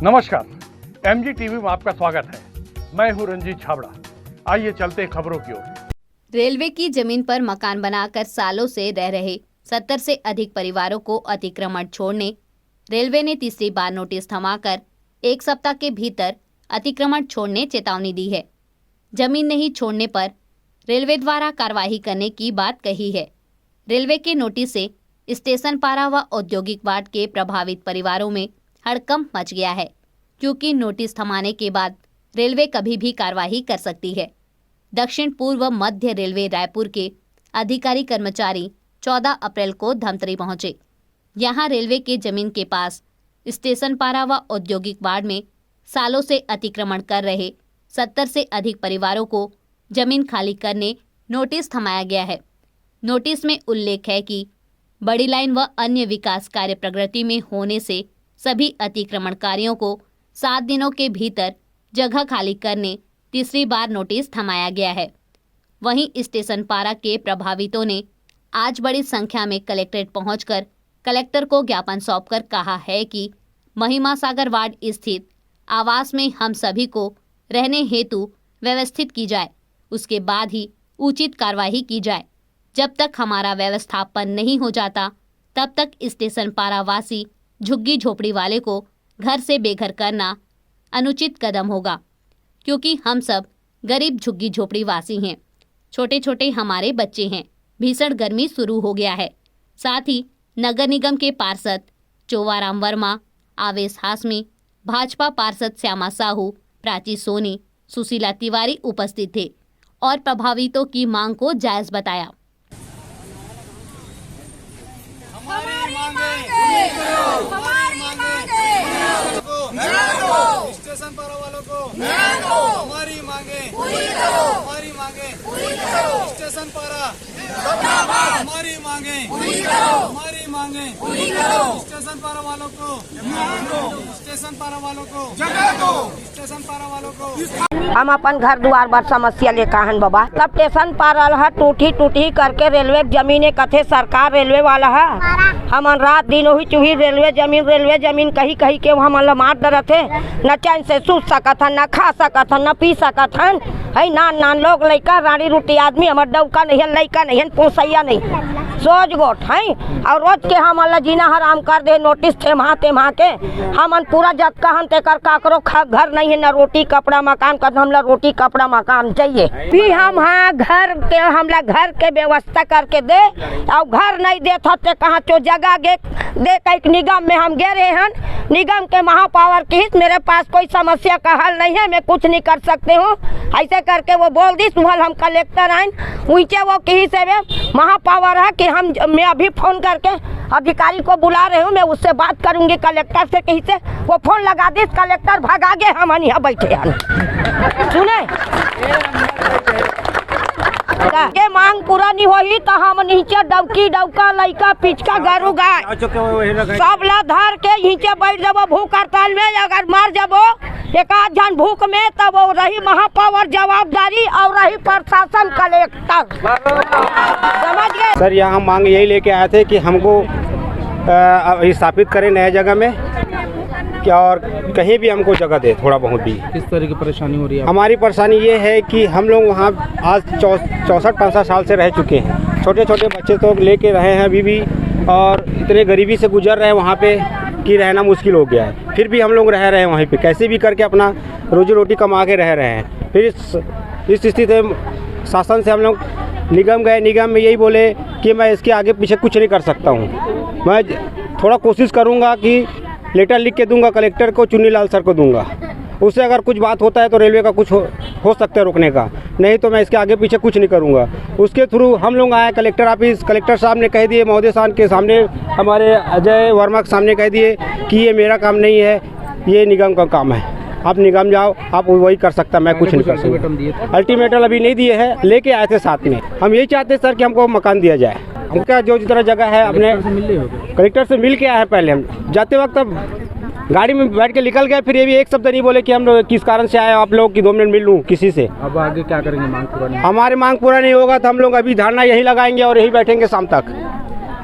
नमस्कार, MG TV में आपका स्वागत है। मैं हूं रंजीत छाबड़ा। आइए चलते हैं खबरों की ओर। रेलवे की जमीन पर मकान बनाकर सालों से रह रहे 70 से अधिक परिवारों को अतिक्रमण छोड़ने रेलवे ने तीसरी बार नोटिस थमाकर 1 सप्ताह के भीतर अतिक्रमण छोड़ने चेतावनी दी है। जमीन नहीं छोड़ने पर रेलवे द्वारा कार्रवाई करने की बात कही है। रेलवे के नोटिस से स्टेशन पारा व औद्योगिक वार्ड के प्रभावित परिवारों में हड़कंप मच गया है, क्योंकि नोटिस थमाने के बाद रेलवे कभी भी कार्रवाई कर सकती है। दक्षिण पूर्व मध्य रेलवे रायपुर के अधिकारी कर्मचारी 14 अप्रैल को धमतरी पहुंचे। यहां रेलवे के जमीन के पास स्टेशन पारा व औद्योगिक वार्ड में सालों से अतिक्रमण कर रहे 70 से अधिक परिवारों को जमीन खाली करने नोटिस थमाया गया है। नोटिस में उल्लेख है कि बड़ी लाइन व अन्य विकास कार्य प्रगति में होने से सभी अतिक्रमणकारियों को 7 दिनों के भीतर जगह खाली करने तीसरी बार नोटिस थमाया गया है। वहीं स्टेशन पारा के प्रभावितों ने आज बड़ी संख्या में कलेक्ट्रेट पहुंचकर कलेक्टर को ज्ञापन सौंपकर कहा है कि महिमा सागर वार्ड स्थित आवास में हम सभी को रहने हेतु व्यवस्थित की जाए, उसके बाद ही उचित कार्रवाई की जाए। जब तक हमारा व्यवस्थापन नहीं हो जाता तब तक स्टेशन पारा वासी झुग्गी झोपड़ी वाले को घर से बेघर करना अनुचित कदम होगा, क्योंकि हम सब गरीब झुग्गी झोपड़ी वासी हैं। छोटे छोटे हमारे बच्चे हैं। भीषण गर्मी शुरू हो गया है। साथ ही नगर निगम के पार्षद चोवाराम वर्मा, आवेश हाशमी, भाजपा पार्षद श्यामा साहू, प्राची सोनी, सुशीला तिवारी उपस्थित थे और प्रभावितों की मांग को जायज बताया। स्टेशन पारा वालों को हमारी मांगे पूरी करो, हमारी मांगे पूरी करो। स्टेशन पारा हमारी मांगे पूरी करो, हमारी मांगे पूरी करो। स्टेशन पारा वालों को स्टेशन पारा वालों को जगह दो, स्टेशन पारा वालों को। हम अपन घर द्वार पर समस्या लेकर हन बाबा। तब स्टेशन पारा है टूटी करके रेलवे जमीने कथे सरकार रेलवे वाला है। हमन रात दिन वही चूही रेलवे जमीन कहीं के हमन ला मार डरत है। न चैन से सूत सकत हन, न खा सकत हन, न पी सकत हन। है नान लोग लइका रानी रोटी आदमी हमर डौका नहीं लइका नहीं पोसैया नहीं सोच गोट है। और रोज के हमन ला जीना हराम कर दे। नोटिस थमा के हमन पूरा जत कहन तेकर काकरो घर नहीं है, न रोटी कपड़ा मकान कर। हमला रोटी कपड़ा मकान चाहिए भी हम हाँ घर के हमला घर के व्यवस्था करके दे। और घर नहीं देते ते कहाँ चो जगह दे एक निगम में हम गे रहे हैं। निगम के महापावर की मेरे पास कोई समस्या का हल नहीं है, मैं कुछ नहीं कर सकते हूँ। ऐसे करके वो बोल दी सुबह हम कलेक्टर आए ऊँचे वो कहीं से महापावर है कि मैं अभी फोन करके अधिकारी को बुला रहे हूँ, मैं उससे बात करूँगी कलेक्टर से। कहीं से वो फोन लगा दी, कलेक्टर भगा गए, हम यहाँ बैठे हैं। सुने ये मांग पूरा नहीं होई तो हम नीचे डौका लइका पिचका गरु गाय सब ला धर के नीचे बैठ जाबो भूख हड़ताल में। अगर मार जाबो एक आध जन भूख में तब वो रही महापावर जवाबदारी और रही प्रशासन कलेक्टर। समझ गए सर? यहाँ मांग यही लेके आए थे कि हमको स्थापित करें नए जगह में क्या, और कहीं भी हमको जगह दे थोड़ा बहुत भी। किस तरह की परेशानी हो रही है? हमारी परेशानी ये है कि हम लोग वहाँ आज 64-65 साल से रह चुके हैं। छोटे छोटे बच्चे तो लेके रहे हैं अभी भी, और इतने गरीबी से गुजर रहे हैं वहाँ पे कि रहना मुश्किल हो गया है। फिर भी हम लोग रह रहे हैं वहीं पे, कैसे भी करके अपना रोजी रोटी कमा के रह रहे हैं। फिर इस स्थिति में शासन से हम लोग निगम गए, निगम में यही बोले कि मैं इसके आगे पीछे कुछ नहीं कर सकता हूँ। मैं थोड़ा कोशिश करूँगा कि लेटर लिख के दूंगा कलेक्टर को, चुन्नीलाल सर को दूंगा। उससे अगर कुछ बात होता है तो रेलवे का कुछ हो सकता है रोकने का, नहीं तो मैं इसके आगे पीछे कुछ नहीं करूंगा। उसके थ्रू हम लोग आए कलेक्टर ऑफिस, कलेक्टर साहब ने कह दिए, महोदय साहब के सामने, हमारे अजय वर्मा के सामने कह दिए कि ये मेरा काम नहीं है, ये निगम का काम है। आप निगम जाओ, आप वही कर सकता, मैं कुछ नहीं कर सकता। अल्टीमेटम अभी नहीं दिए हैं, लेके आए थे साथ में। हम यही चाहते सर कि हमको मकान दिया जाए। हमका जो जितना जगह है अपने कलेक्टर से मिल के आए हैं। पहले हम जाते वक्त गाड़ी में बैठ के निकल गए, फिर ये भी एक शब्द नहीं बोले कि हम लोग किस कारण से आए आप लोग कि 2 मिनट मिल लूँ किसी से। अब आगे क्या करेंगे? मांग पूरा नहीं? हमारी मांग पूरा नहीं होगा तो हम लोग अभी धरना यहीं लगाएंगे और यहीं बैठेंगे शाम तक।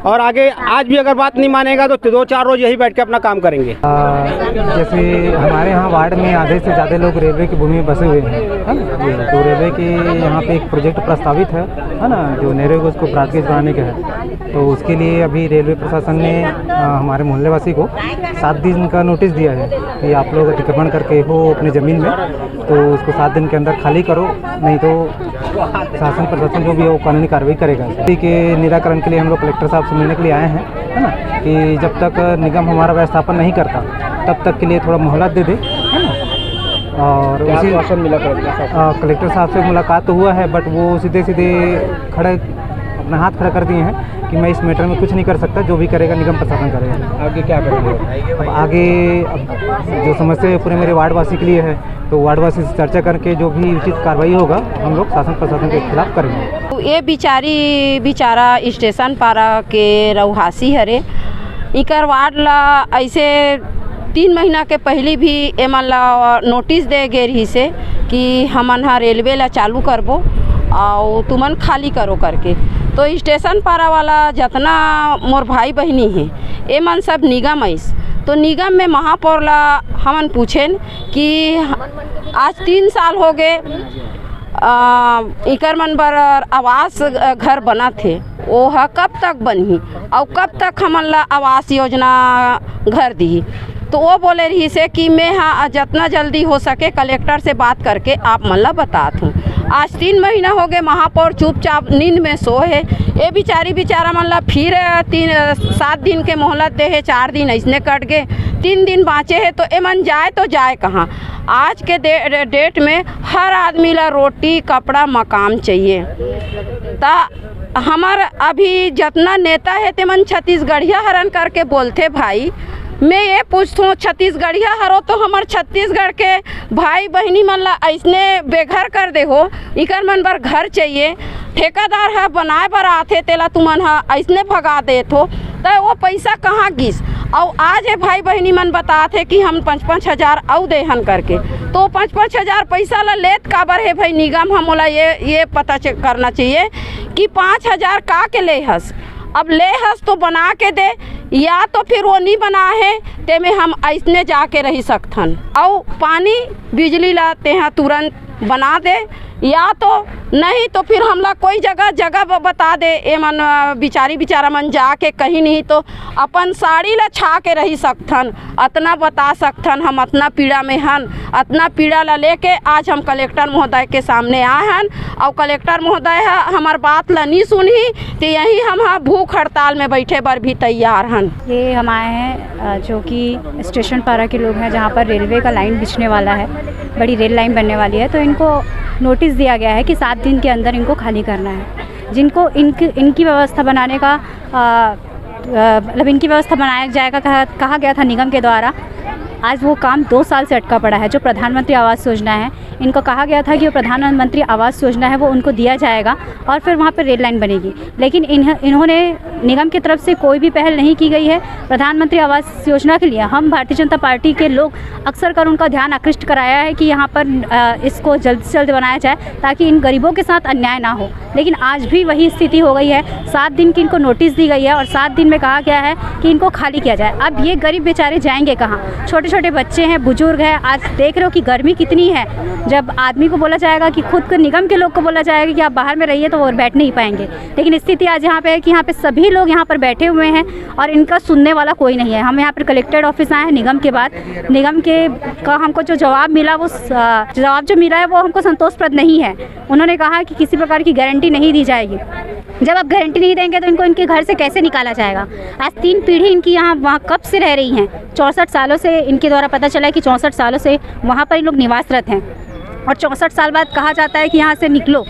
और आगे आज भी अगर बात नहीं मानेगा तो 2-4 रोज यही बैठ के अपना काम करेंगे। जैसे हमारे यहाँ वार्ड में आधे से ज़्यादा लोग रेलवे की भूमि में बसे हुए हैं, है ना। तो रेलवे के यहाँ पे एक प्रोजेक्ट प्रस्तावित है ना, जो नरेगा उसको प्राथमिक बनाने का है। तो उसके लिए अभी रेलवे प्रशासन ने हमारे मोहल्लेवासी को 7 दिन का नोटिस दिया है कि आप लोग अतिक्रमण करके हो अपने ज़मीन में, तो उसको 7 दिन के अंदर खाली करो, नहीं तो शासन प्रशासन जो भी है वो कानूनी कार्रवाई करेगा। इसी के निराकरण के लिए हम लोग कलेक्टर साहब से मिलने के लिए आए हैं, है ना, कि जब तक निगम हमारा व्यवस्थापन नहीं करता तब तक के लिए थोड़ा मोहलत दे दे, है ना। और उसी आश्वासन मिला कलेक्टर साहब से मुलाकात तो हुआ है, बट वो सीधे खड़े अपना हाथ खड़ा कर दिए हैं कि मैं इस मैटर में कुछ नहीं कर सकता, जो भी करेगा निगम प्रशासन करेगा। आगे क्या करेंगे? अब आगे जो समस्या पूरे मेरे वार्डवासी के लिए है, तो वार्डवासी से चर्चा करके जो भी उचित कार्रवाई होगा हम लोग शासन प्रशासन के खिलाफ करेंगे। ये बेचारा स्टेशन पारा के रउहासी हरे, इकर वार्ड ला ऐसे 3 महीना के पहले भी एमन ला नोटिस दे गे रही से कि हमन हा रेलवे ला चालू करबो और तुमन खाली करो करके। तो स्टेशन पारा वाला जितना मोर भाई बहनी हैं एमन सब निगम ऐस, तो निगम में महापौर ला हमन पूछेन कि आज 3 साल हो गए इकर मन बर आवास घर बना थे, वो है कब तक बनही और कब तक हमन ला आवास योजना घर दी। तो वो बोले रही से कि मैं हाँ जितना जल्दी हो सके कलेक्टर से बात करके आप मन ला बतात हूँ। आज 3 महीना हो गए महापौर चुपचाप नींद में सोए है। ये बेचारा मन ला फिर 7 दिन के मोहलत दे है, 4 दिन ऐसने कट गए, 3 दिन बाँचे है। तो ए मन जाए तो जाए कहाँ? आज के डेट में हर आदमी ला रोटी कपड़ा मकान चाहिए। ता हमार अभी जितना नेता है ते मन छत्तीसगढ़िया हरन करके बोलते। भाई मैं ये पूछता छत्तीसगढ़िया हरो तो हमार छत्तीसगढ़ के भाई बहनी मन ला ऐसने बेघर कर दे हो, इकर मन बर घर चाहिए। ठेकेदार है बनाए बर आथे तेला तुमन हा ऐसने भगा देत हो, तो वो पैसा कहाँ गिस? और आज ये भाई बहनी मन बताते कि हम 5-5 हज़ार आउ देहन करके, तो 5-5 हज़ार पैसा ला लेत काबर है भाई निगम? हमला ये पता करना चाहिए कि 5 हज़ार का के ले हस, अब ले हस तो बना के दे, या तो फिर वो नहीं बना है ते में हम ऐसने जाके रही सकथन। और पानी बिजली लाते हैं तुरंत बना दे, या तो नहीं तो फिर हमला कोई जगह बता दे। ए मन बेचारा मन जाके कहीं नहीं तो अपन साड़ी ला छा के रही सकथन, अतना बता सकथन हम अतना पीड़ा में हन। अतना पीड़ा ला लेके आज हम कलेक्टर महोदय के सामने आए हन, और कलेक्टर महोदय हमार बात ला नहीं सुनी तो यही हम भूख हड़ताल में बैठे बर भी तैयार हन। ये हम आए हैं जो कि स्टेशन पारा के लोग हैं, जहाँ पर रेलवे का लाइन बिछने वाला है, बड़ी रेल लाइन बनने वाली है। तो इनको नोटिस दिया गया है कि 7 दिन के अंदर इनको खाली करना है। जिनको इनकी व्यवस्था बनाने का मतलब इनकी व्यवस्था बनाया जाएगा कहा गया था निगम के द्वारा। आज वो काम 2 साल से अटका पड़ा है। जो प्रधानमंत्री आवास योजना है, इनको कहा गया था कि वो प्रधानमंत्री आवास योजना है वो उनको दिया जाएगा और फिर वहाँ पर रेल लाइन बनेगी, लेकिन इन्होंने निगम की तरफ से कोई भी पहल नहीं की गई है प्रधानमंत्री आवास योजना के लिए। हम भारतीय जनता पार्टी के लोग अक्सर कर उनका ध्यान आकृष्ट कराया है कि यहाँ पर इसको जल्द से जल्द बनाया जाए ताकि इन गरीबों के साथ अन्याय ना हो, लेकिन आज भी वही स्थिति हो गई है। 7 दिन की इनको नोटिस दी गई है और 7 दिन में कहा गया है कि इनको खाली किया जाए। अब ये गरीब बेचारे जाएंगे कहाँ? छोटे छोटे बच्चे हैं, बुजुर्ग हैं। आज देख रहे हो कि गर्मी कितनी है। जब आदमी को बोला जाएगा कि खुद के निगम के लोग को बोला जाएगा कि आप बाहर में रहिए तो वो बैठ नहीं पाएंगे, लेकिन स्थिति आज यहाँ पे है कि यहाँ पे सभी लोग यहाँ पर बैठे हुए हैं और इनका सुनने वाला कोई नहीं है। हम यहाँ पर कलेक्टेड ऑफिस आए हैं निगम के बाद। निगम के का हमको जो जवाब मिला वो जो मिला है वो हमको संतोषप्रद नहीं है। उन्होंने कहा कि किसी प्रकार की गारंटी नहीं दी जाएगी। जब आप गारंटी नहीं देंगे तो इनको इनके घर से कैसे निकाला जाएगा? आज 3 पीढ़ी इनकी यहाँ वहाँ कब से रह रही हैं? 64 सालों से इनके द्वारा पता चला है कि 64 सालों से वहाँ पर इन लोग निवासरत हैं और 64 साल बाद कहा जाता है कि यहाँ से निकलो।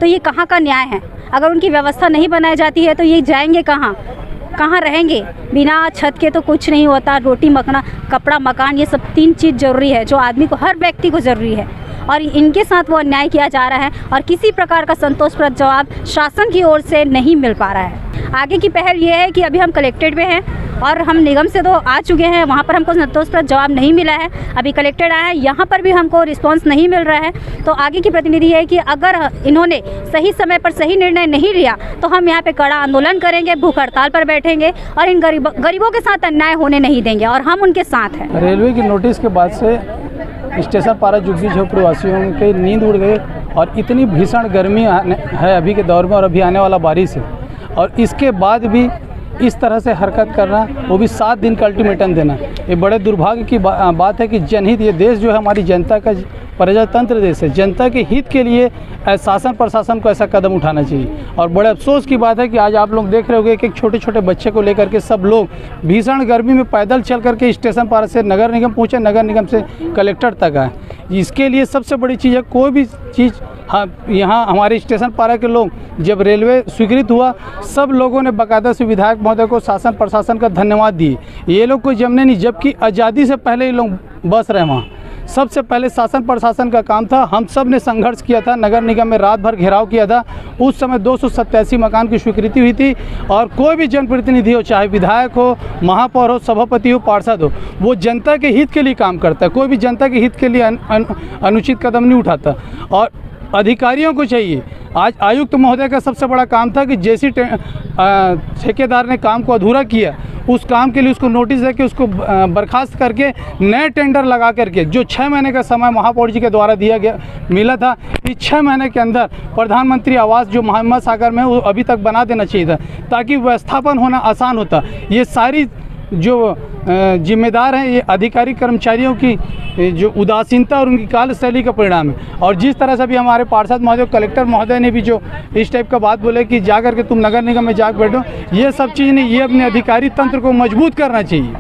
तो ये कहाँ का न्याय है? अगर उनकी व्यवस्था नहीं बनाई जाती है तो ये जाएंगे कहाँ रहेंगे? बिना छत के तो कुछ नहीं होता। रोटी मकना, कपड़ा, मकान, ये सब 3 चीज़ ज़रूरी है जो आदमी को, हर व्यक्ति को ज़रूरी है, और इनके साथ वो अन्याय किया जा रहा है और किसी प्रकार का संतोषप्रद जवाब शासन की ओर से नहीं मिल पा रहा है। आगे की पहल ये है कि अभी हम कलेक्टेड में हैं और हम निगम से तो आ चुके हैं, वहाँ पर हमको संतोषप्रद जवाब नहीं मिला है। अभी कलेक्टर आया है, यहाँ पर भी हमको रिस्पांस नहीं मिल रहा है। तो आगे की प्रतिनिधि है कि अगर इन्होंने सही समय पर सही निर्णय नहीं लिया तो हम यहाँ पे कड़ा आंदोलन करेंगे, भूख हड़ताल पर बैठेंगे और इन गरीबों के साथ अन्याय होने नहीं देंगे और हम उनके साथ हैं। रेलवे की नोटिस के बाद से स्टेशन पारा झुग्गी झोपड़ी वासियों की नींद उड़ गई और इतनी भीषण गर्मी है अभी के दौर में और अभी आने वाला बारिश है, और इसके बाद भी इस तरह से हरकत करना, वो भी 7 दिन का अल्टीमेटम देना, ये बड़े दुर्भाग्य की बात है कि जनहित, ये देश जो है हमारी जनता का प्रजातंत्र देश है, जनता के हित के लिए शासन प्रशासन को ऐसा कदम उठाना चाहिए। और बड़े अफसोस की बात है कि आज आप लोग देख रहे होंगे कि एक छोटे छोटे बच्चे को लेकर के सब लोग भीषण गर्मी में पैदल चल करके स्टेशन पार से नगर निगम पहुँचे, नगर निगम से कलेक्टर तक आए। इसके लिए सबसे बड़ी चीज़ है, कोई भी चीज़, हाँ, यहाँ हमारे स्टेशन पारा के लोग जब रेलवे स्वीकृत हुआ, सब लोगों ने बाकायदा से विधायक महोदय को, शासन प्रशासन का धन्यवाद दिए। ये लोग कोई जमने नहीं, जबकि आज़ादी से पहले ये लोग बस रहे वहाँ। सबसे पहले शासन प्रशासन का काम था, हम सब ने संघर्ष किया था, नगर निगम में रात भर घेराव किया था। उस समय 287 मकान की स्वीकृति हुई थी और कोई भी जनप्रतिनिधि हो, चाहे विधायक हो, महापौर हो, सभापति हो, पार्षद हो, वो जनता के हित के लिए काम करता है, कोई भी जनता के हित के लिए अनुचित कदम नहीं उठाता। और अधिकारियों को चाहिए, आज आयुक्त महोदय का सबसे बड़ा काम था कि जैसी ठेकेदार ने काम को अधूरा किया, उस काम के लिए उसको नोटिस दे के उसको बर्खास्त करके नए टेंडर लगा करके, जो 6 महीने का समय महापौर जी के द्वारा दिया गया मिला था, इस 6 महीने के अंदर प्रधानमंत्री आवास जो हिम्मत सागर में वो अभी तक बना देना चाहिए था, ताकि व्यवस्थापन होना आसान होता। ये सारी जो जिम्मेदार हैं, ये अधिकारी कर्मचारियों की जो उदासीनता और उनकी कार्यशैली का परिणाम है। और जिस तरह से भी हमारे पार्षद महोदय, कलेक्टर महोदय ने भी जो इस टाइप का बात बोले कि जाकर के तुम नगर निगम में जाकर बैठो, ये सब चीज़ नहीं, ये अपने अधिकारी तंत्र को मजबूत करना चाहिए,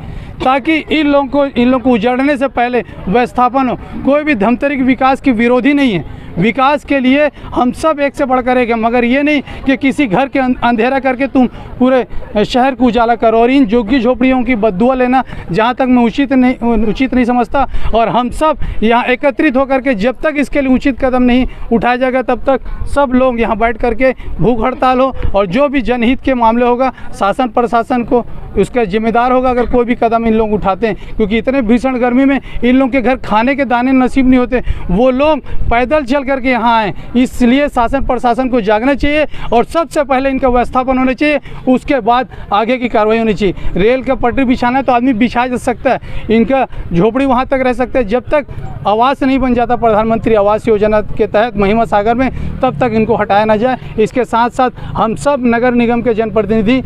ताकि इन लोगों को उजड़ने से पहले व्यवस्थापन हो। कोई भी धमतरी के विकास की विरोधी नहीं है, विकास के लिए हम सब एक से बढ़कर एक हैं, मगर ये नहीं कि किसी घर के अंधेरा करके तुम पूरे शहर को उजाला करो। और इन झुग्गी झोपड़ियों की बददुआ लेना जहाँ तक मैं उचित नहीं समझता। और हम सब यहाँ एकत्रित होकर के जब तक इसके लिए उचित कदम नहीं उठाया जाएगा, तब तक सब लोग यहाँ बैठ करके भूख हड़ताल हो, और जो भी जनहित के मामले होगा, शासन प्रशासन को उसका जिम्मेदार होगा अगर कोई भी कदम इन लोग उठाते हैं। क्योंकि इतने भीषण गर्मी में इन लोगों के घर खाने के दाने नसीब नहीं होते, वो लोग पैदल चल करके यहाँ आए। इसलिए शासन प्रशासन को जागना चाहिए और सबसे पहले इनका व्यवस्थापन होना चाहिए, उसके बाद आगे की कार्रवाई होनी चाहिए। रेल का पटरी बिछाना है तो आदमी बिछा जा सकता है, इनका झोपड़ी वहाँ तक रह सकता है, जब तक आवास नहीं बन जाता प्रधानमंत्री आवास योजना के तहत हिम्मत सागर में, तब तक इनको हटाया ना जाए। इसके साथ साथ हम सब नगर निगम के जनप्रतिनिधि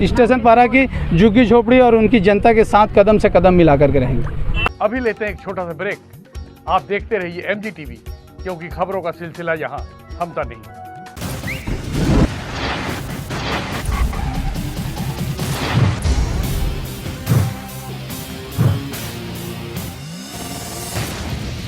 स्टेशन पारा की झुग्गी झोपड़ी और उनकी जनता के साथ कदम से कदम मिला करके रहेंगे। अभी लेते हैं एक छोटा सा ब्रेक। आप देखते रहिए MG TV, क्योंकि खबरों का सिलसिला यहाँ थमता नहीं।